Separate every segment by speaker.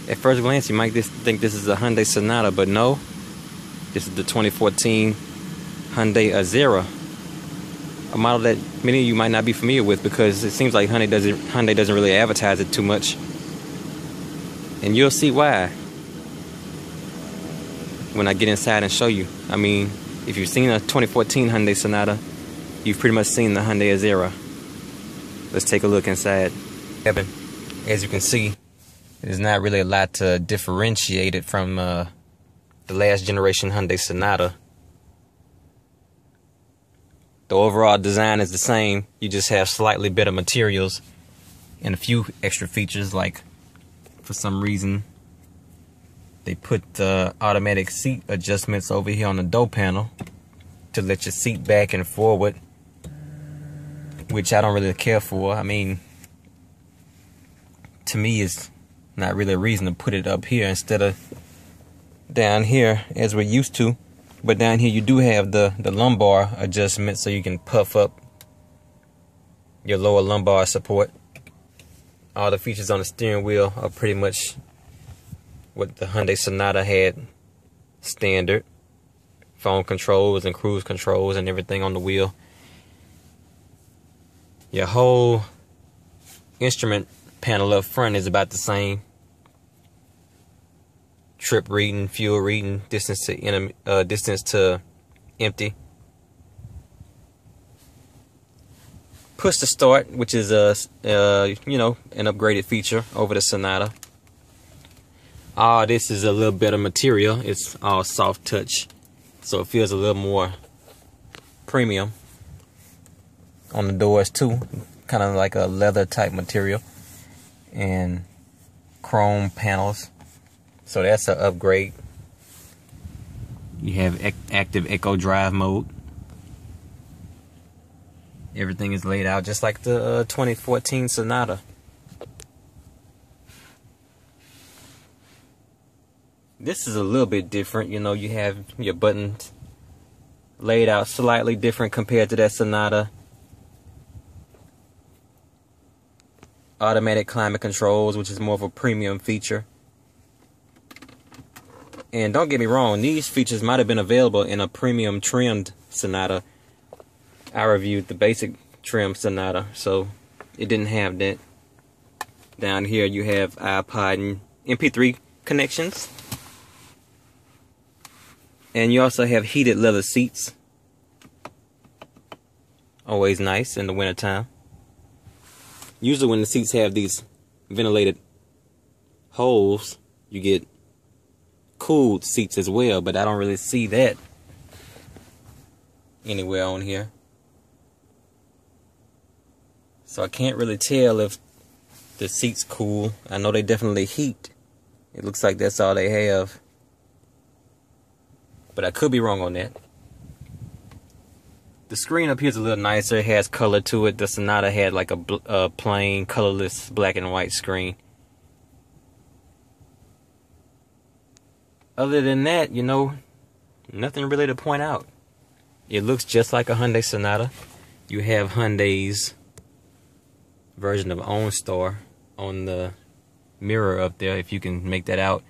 Speaker 1: At first glance, you might just think this is a Hyundai Sonata, but no. This is the 2014 Hyundai Azera, a model that many of you might not be familiar with because it seems like Hyundai doesn't really advertise it too much. And you'll see why when I get inside and show you. I mean, if you've seen a 2014 Hyundai Sonata, you've pretty much seen the Hyundai Azera. Let's take a look inside. As you can see, there's not really a lot to differentiate it from the last generation Hyundai Sonata. The overall design is the same. You just have slightly better materials and a few extra features, like for some reason they put the automatic seat adjustments over here on the door panel to let your seat back and forward, which I don't really care for. I mean, to me, it's not really a reason to put it up here instead of down here as we're used to. But down here you do have the lumbar adjustment, so you can puff up your lower lumbar support. All the features on the steering wheel are pretty much what the Hyundai Sonata had standard. Phone controls and cruise controls and everything on the wheel. Your whole instrument panel up front is about the same. Trip reading, fuel reading, distance to empty. Push to start, which is an upgraded feature over the Sonata. This is a little better material. It's all soft touch, so it feels a little more premium. On the doors too, kind of like a leather type material, and chrome panels. So that's an upgrade. You have active Eco Drive mode. Everything is laid out just like the 2014 Sonata. This is a little bit different. You know, you have your buttons laid out slightly different compared to that Sonata. Automatic climate controls, which is more of a premium feature. And don't get me wrong, these features might have been available in a premium trimmed Sonata. I reviewed the basic trim Sonata, so it didn't have that. Down here you have iPod and MP3 connections. And you also have heated leather seats. Always nice in the wintertime. Usually when the seats have these ventilated holes, you get cooled seats as well, but I don't really see that anywhere on here. So I can't really tell if the seats cool. I know they definitely heat. It looks like that's all they have, but I could be wrong on that. The screen up here is a little nicer. It has color to it. The Sonata had like a plain colorless black and white screen. Other than that, you know, nothing really to point out. It looks just like a Hyundai Sonata. You have Hyundai's version of OnStar on the mirror up there, if you can make that out.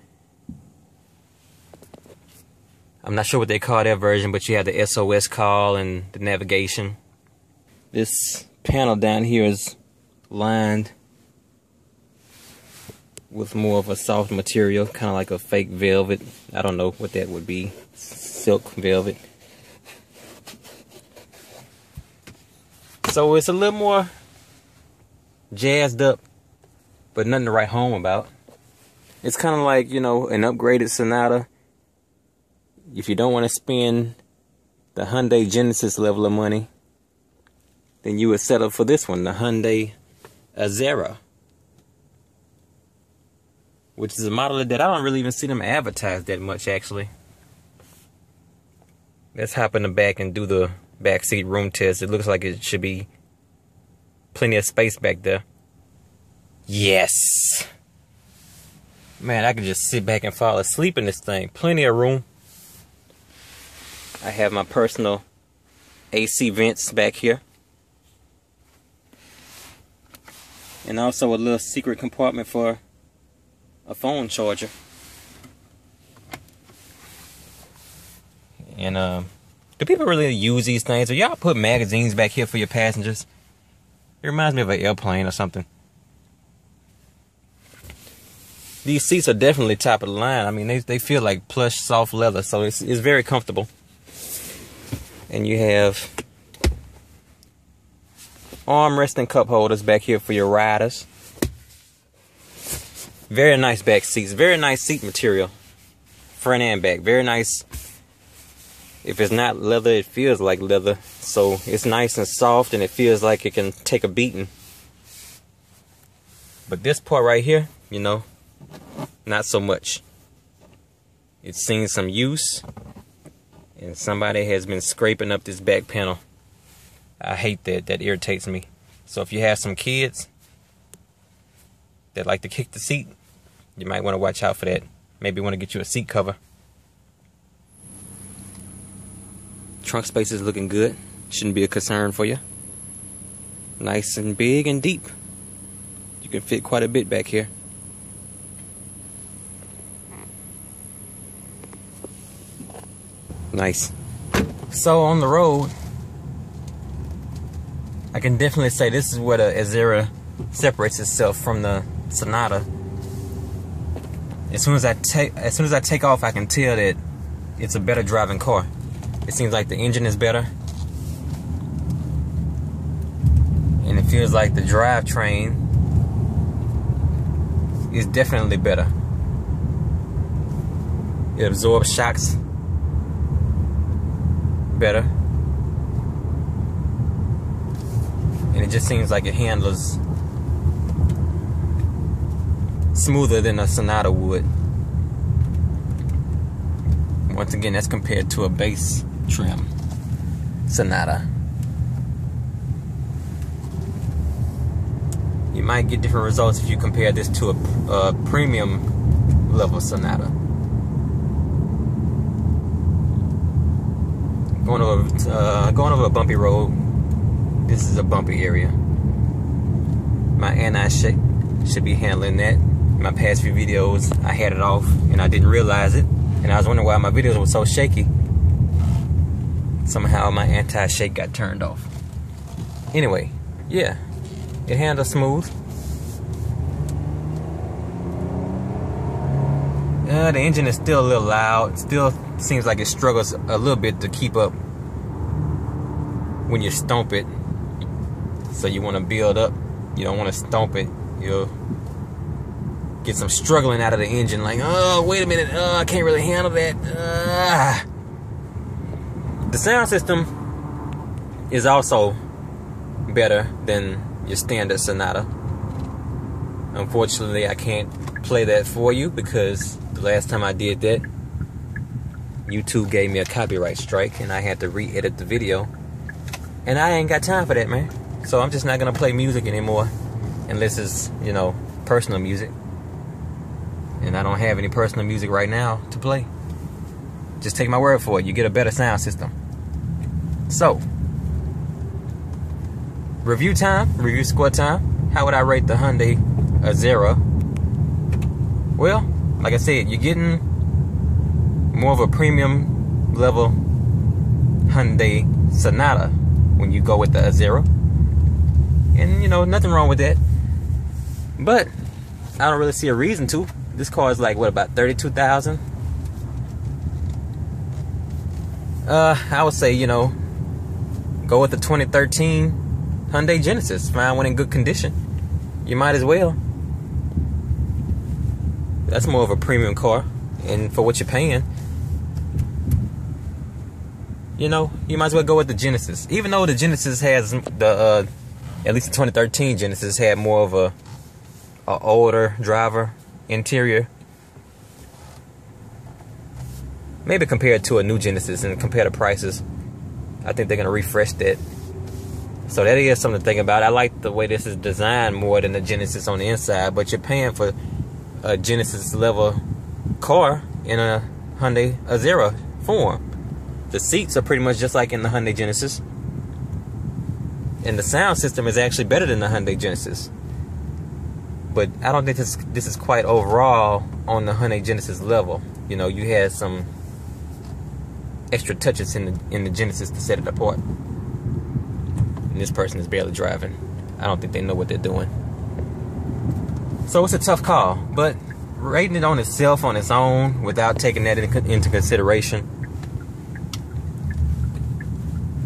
Speaker 1: I'm not sure what they call that version, but you have the SOS call and the navigation. This panel down here is lined with more of a soft material, kind of like a fake velvet. I don't know what that would be. Silk velvet. So it's a little more jazzed up, but nothing to write home about. It's kind of like, you know, an upgraded Sonata. If you don't want to spend the Hyundai Genesis level of money, then you would settle for this one, the Hyundai Azera, which is a model that I don't really even see them advertise that much, actually. Let's hop in the back and do the backseat room test. It looks like it should be plenty of space back there. Yes! Man, I could just sit back and fall asleep in this thing. Plenty of room. I have my personal AC vents back here. And also a little secret compartment for a phone charger. And do people really use these things? Or y'all put magazines back here for your passengers? It reminds me of an airplane or something. These seats are definitely top of the line. I mean, they feel like plush, soft leather, so it's very comfortable. And you have arm-resting cup holders back here for your riders. Very nice back seats. Very nice seat material. Front and back. Very nice. If it's not leather, it feels like leather. So it's nice and soft, and it feels like it can take a beating. But this part right here, you know, not so much. It's seen some use, and somebody has been scraping up this back panel. I hate that. That irritates me. So if you have some kids that like to kick the seat, you might want to watch out for that. Maybe want to get you a seat cover. Trunk space is looking good. Shouldn't be a concern for you. Nice and big and deep. You can fit quite a bit back here. Nice. So on the road, I can definitely say this is where the Azera separates itself from the Sonata. As soon as I take off, I can tell that it's a better driving car. It seems like the engine is better, and it feels like the drivetrain is definitely better. It absorbs shocks better, and it just seems like it handles smoother than a Sonata would. Once again, that's compared to a base trim Sonata. You might get different results if you compare this to a premium level Sonata. Going over a bumpy road. This is a bumpy area. My anti should be handling that. In my past few videos, I had it off and I didn't realize it, and I was wondering why my videos were so shaky. Somehow my anti-shake got turned off. Anyway, yeah, it handles smooth. The engine is still a little loud. Still seems like it struggles a little bit to keep up when you stomp it. So you want to build up. You don't want to stomp it. You'll get some struggling out of the engine, like, oh, wait a minute, I can't really handle that. The sound system is also better than your standard Sonata. Unfortunately, I can't play that for you because the last time I did that, YouTube gave me a copyright strike and I had to re-edit the video. And I ain't got time for that, man. So I'm just not gonna play music anymore unless it's, you know, personal music. And I don't have any personal music right now to play. Just take my word for it. You get a better sound system. So, review score time. How would I rate the Hyundai Azera? Well, like I said, you're getting more of a premium level Hyundai Sonata when you go with the Azera. And, you know, nothing wrong with that. But I don't really see a reason to. This car is like, what, about $32,000? I would say, you know, go with the 2013 Hyundai Genesis. Find one in good condition. You might as well. That's more of a premium car, and for what you're paying, you know, you might as well go with the Genesis. Even though the Genesis has the at least the 2013 Genesis had more of a older driver interior. Maybe compared to a new Genesis and compare the prices, I think they're gonna refresh that. So that is something to think about. I like the way this is designed more than the Genesis on the inside, but you're paying for a Genesis level car in a Hyundai Azera form. The seats are pretty much just like in the Hyundai Genesis, and the sound system is actually better than the Hyundai Genesis. but I don't think this is quite overall on the Hyundai Genesis level. You know, you had some extra touches in the Genesis to set it apart. And this person is barely driving. I don't think they know what they're doing. So it's a tough call, but rating it on itself on its own without taking that into consideration,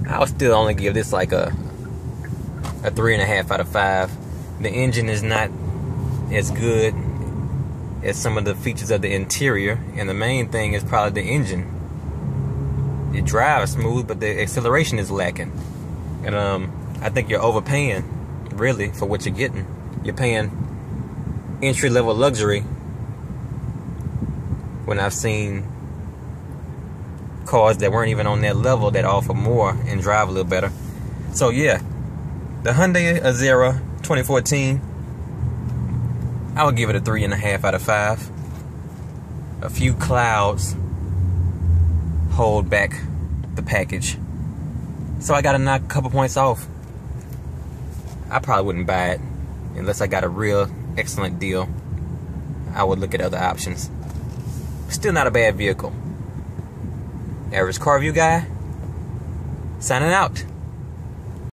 Speaker 1: I would still only give this like a 3.5 out of 5. The engine is not as good as some of the features of the interior, and the main thing is probably the engine. It drives smooth, but the acceleration is lacking. And I think you're overpaying, really, for what you're getting. You're paying entry-level luxury when I've seen cars that weren't even on that level that offer more and drive a little better. So yeah, the Hyundai Azera 2014, I would give it a 3.5 out of 5. A few clouds hold back the package, so I gotta knock a couple points off. I probably wouldn't buy it unless I got a real excellent deal. I would look at other options. Still not a bad vehicle. Average car review guy, signing out.